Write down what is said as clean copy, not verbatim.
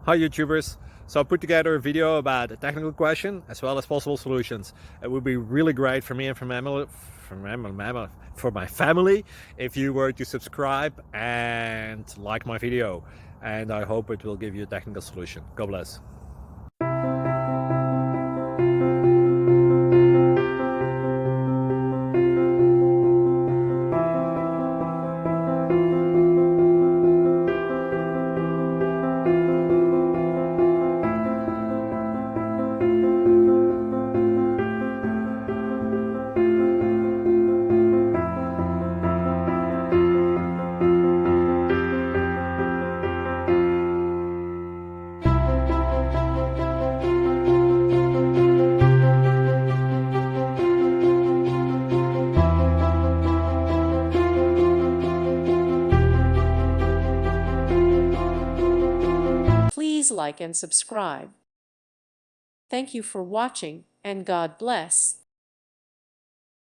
Hi YouTubers! So I put together a video about a technical question as well as possible solutions. It would be really great for me and for my family if you were to subscribe and like my video, and I hope it will give you a technical solution. God bless. Please like and subscribe. Thank you for watching, and God bless.